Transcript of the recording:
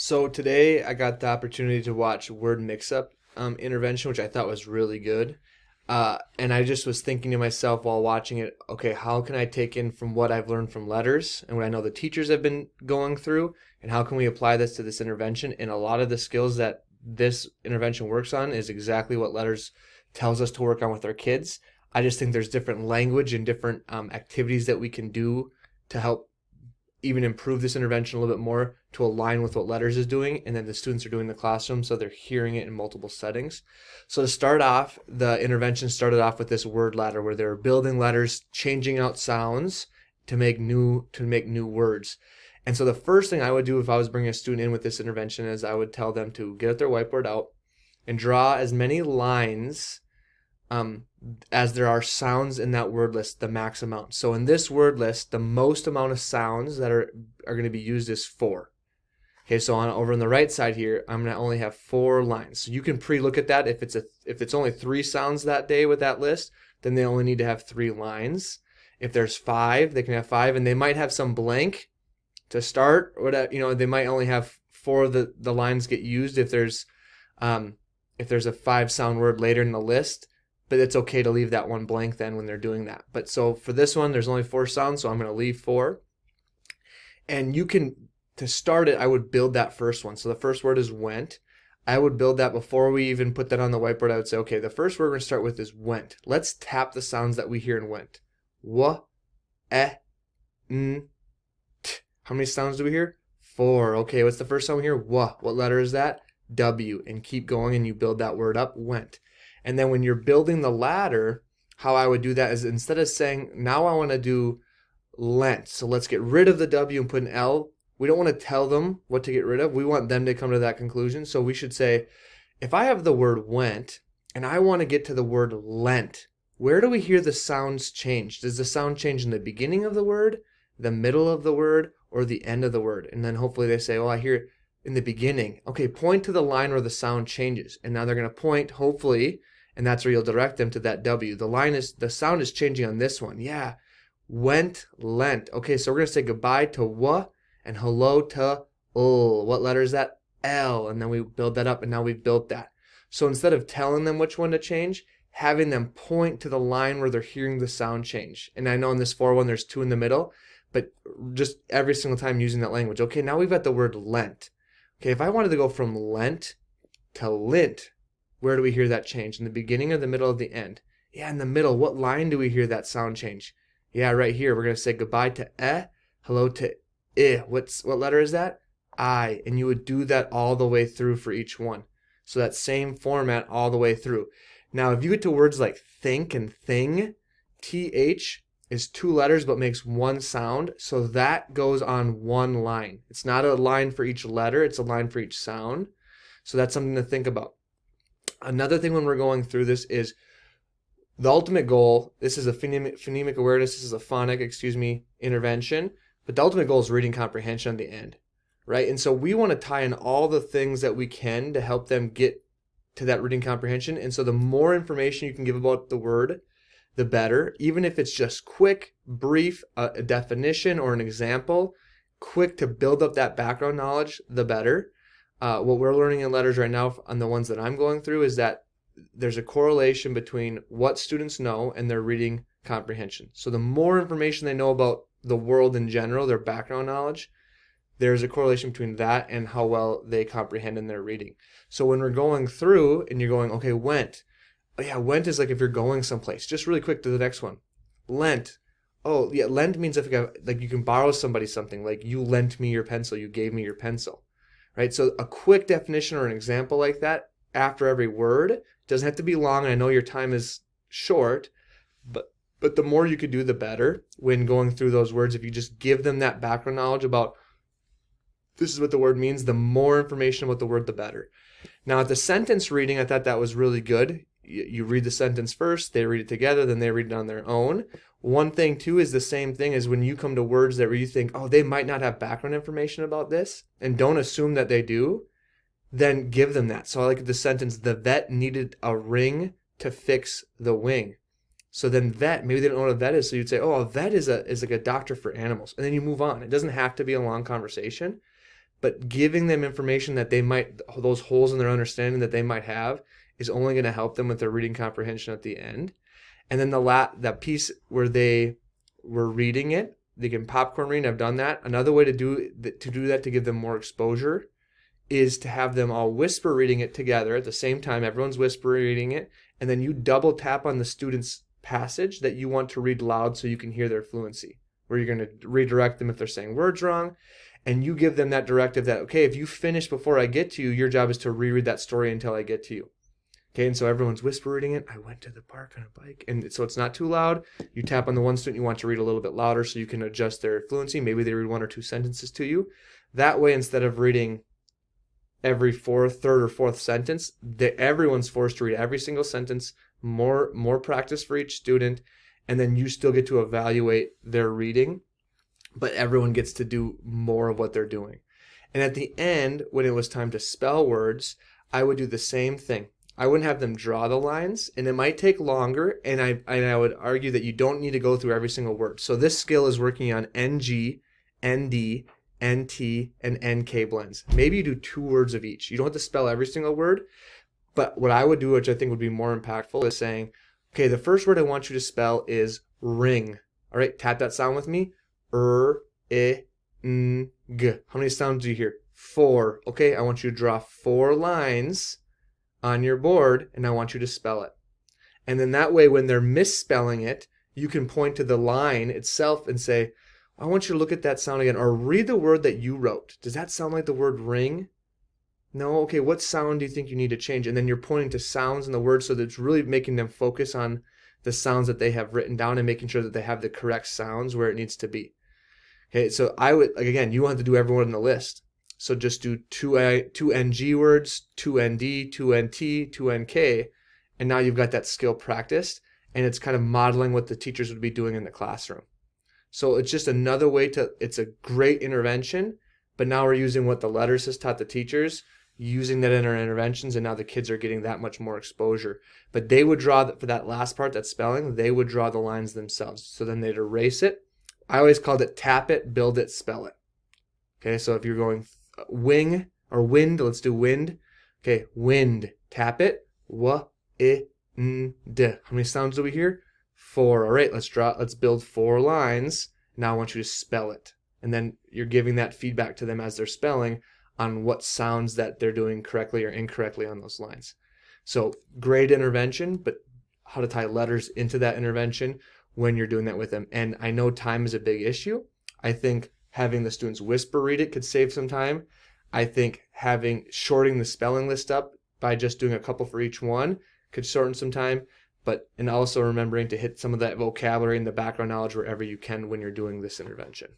So today I got the opportunity to watch word mix-up intervention, which I thought was really good. And I just was thinking to myself while watching it, okay, how can I take in from what I've learned from letters and what I know the teachers have been going through, and how can we apply this to this intervention? And a lot of the skills that this intervention works on is exactly what letters tells us to work on with our kids. I just think there's different language and different activities that we can do to help even improve this intervention a little bit more to align with what letters is doing, and then the students are doing in the classroom, so they're hearing it in multiple settings. So to start off, the intervention started off with this word ladder where they're building letters, changing out sounds to make new words. And so the first thing I would do if I was bringing a student in with this intervention is I would tell them to get their whiteboard out and draw as many lines um, as there are sounds in that word list, the max amount. So in this word list, the most amount of sounds that are going to be used is 4. Okay, so over on the right side here, I'm going to only have 4 lines. So you can pre-look at that. If it's only 3 sounds that day with that list, then they only need to have 3 lines. If there's 5, they can have 5, and they might have some blank to start. Or that, they might only have 4 of the lines get used if there's a 5 sound word later in the list. But it's okay to leave that one blank then when they're doing that. But so for this one, there's only 4 sounds, so I'm going to leave 4. And to start it, I would build that first one. So the first word is went. I would build that before we even put that on the whiteboard. I would say, okay, the first word we're going to start with is went. Let's tap the sounds that we hear in went. W, e, n, t. How many sounds do we hear? 4. Okay, what's the first sound we hear? W. What letter is that? W. And keep going, and you build that word up, went. And then when you're building the ladder, how I would do that is instead of saying, now I want to do lent, so let's get rid of the W and put an L. We don't want to tell them what to get rid of. We want them to come to that conclusion. So we should say, if I have the word went and I want to get to the word lent, where do we hear the sounds change? Does the sound change in the beginning of the word, the middle of the word, or the end of the word? And then hopefully they say, oh, I hear it in the beginning. Okay, point to the line where the sound changes. And now they're going to point, hopefully, and that's where you'll direct them to that W. The sound is changing on this one. Yeah, went, lent. Okay, so we're going to say goodbye to W and hello to L. What letter is that? L. And then we build that up, and now we've built that. So instead of telling them which one to change, having them point to the line where they're hearing the sound change. And I know in this 4 one, there's 2 in the middle, but just every single time using that language. Okay, now we've got the word lent. Okay, if I wanted to go from lent to lint, where do we hear that change? In the beginning or the middle or the end? Yeah, in the middle. What line do we hear that sound change? Yeah, right here. We're going to say goodbye to hello to I. What letter is that? I. And you would do that all the way through for each one. So that same format all the way through. Now, if you get to words like think and thing, TH is 2 letters but makes 1 sound. So that goes on 1 line. It's not a line for each letter. It's a line for each sound. So that's something to think about. Another thing when we're going through this is the ultimate goal. This is a phonemic awareness. This is a phonic, intervention. But the ultimate goal is reading comprehension on the end, right? And so we want to tie in all the things that we can to help them get to that reading comprehension. And so the more information you can give about the word, the better. Even if it's just quick, brief, a definition or an example, quick to build up that background knowledge, the better. What we're learning in letters right now on the ones that I'm going through is that there's a correlation between what students know and their reading comprehension. So the more information they know about the world in general, their background knowledge, there's a correlation between that and how well they comprehend in their reading. So when we're going through and you're going, okay, went. Oh yeah, went is like if you're going someplace. Just really quick to the next one. Lent. Oh yeah, lent means if you can borrow somebody something, like you lent me your pencil, you gave me your pencil. Right? So a quick definition or an example like that after every word doesn't have to be long. I know your time is short, but the more you could do, the better when going through those words. If you just give them that background knowledge about this is what the word means, the more information about the word, the better. Now at the sentence reading, I thought that was really good. You read the sentence first, they read it together, then they read it on their own. One thing too is the same thing as when you come to words that where you think, oh, they might not have background information about this, and don't assume that they do, then give them that. So I like the sentence, the vet needed a ring to fix the wing. So then vet, maybe they don't know what a vet is, so you'd say, oh, a vet is like a doctor for animals, and then you move on. It doesn't have to be a long conversation, but giving them information that they might, those holes in their understanding that they might have, is only going to help them with their reading comprehension at the end. And then that piece where they were reading it, they can popcorn read. I've done that. Another way to do that to give them more exposure is to have them all whisper reading it together at the same time. Everyone's whisper reading it, and then you double tap on the student's passage that you want to read loud so you can hear their fluency, where you're going to redirect them if they're saying words wrong, and you give them that directive that, okay, if you finish before I get to you, your job is to reread that story until I get to you. Okay, and so everyone's whisper reading it. I went to the park on a bike. And so it's not too loud. You tap on the one student you want to read a little bit louder so you can adjust their fluency. Maybe they read 1 or 2 sentences to you. That way, instead of reading every third or fourth sentence, everyone's forced to read every single sentence, more practice for each student, and then you still get to evaluate their reading, but everyone gets to do more of what they're doing. And at the end, when it was time to spell words, I would do the same thing. I wouldn't have them draw the lines, and it might take longer, and I would argue that you don't need to go through every single word. So this skill is working on NG, ND, NT, and NK blends. Maybe you do 2 words of each. You don't have to spell every single word, but what I would do, which I think would be more impactful, is saying, okay, the first word I want you to spell is ring. All right, tap that sound with me. I, N, G. How many sounds do you hear? 4. Okay, I want you to draw 4 lines on your board, and I want you to spell it. And then that way, when they're misspelling it, you can point to the line itself and say, I want you to look at that sound again, or read the word that you wrote. Does that sound like the word ring? No? Okay, what sound do you think you need to change? And then you're pointing to sounds in the word, so that it's really making them focus on the sounds that they have written down and making sure that they have the correct sounds where it needs to be. Okay, so I would, again, you want to do everyone in the list. So just do 2 NG words, 2 ND, 2 NT, 2 NK, and now you've got that skill practiced, and it's kind of modeling what the teachers would be doing in the classroom. So it's just another way it's a great intervention, but now we're using what the LETRS has taught the teachers, using that in our interventions, and now the kids are getting that much more exposure. But they would draw, for that last part, that spelling, they would draw the lines themselves. So then they'd erase it. I always called it tap it, build it, spell it. Okay, so if you're going wing or wind, let's do wind. Okay, wind, tap it, wa, I, n, d. How many sounds do we hear? 4. All right, let's build 4 lines. Now I want you to spell it. And then you're giving that feedback to them as they're spelling on what sounds that they're doing correctly or incorrectly on those lines. So great intervention, but how to tie letters into that intervention when you're doing that with them. And I know time is a big issue. I think having the students whisper read it could save some time. I think shorting the spelling list up by just doing a couple for each one could shorten some time. And also remembering to hit some of that vocabulary and the background knowledge wherever you can when you're doing this intervention.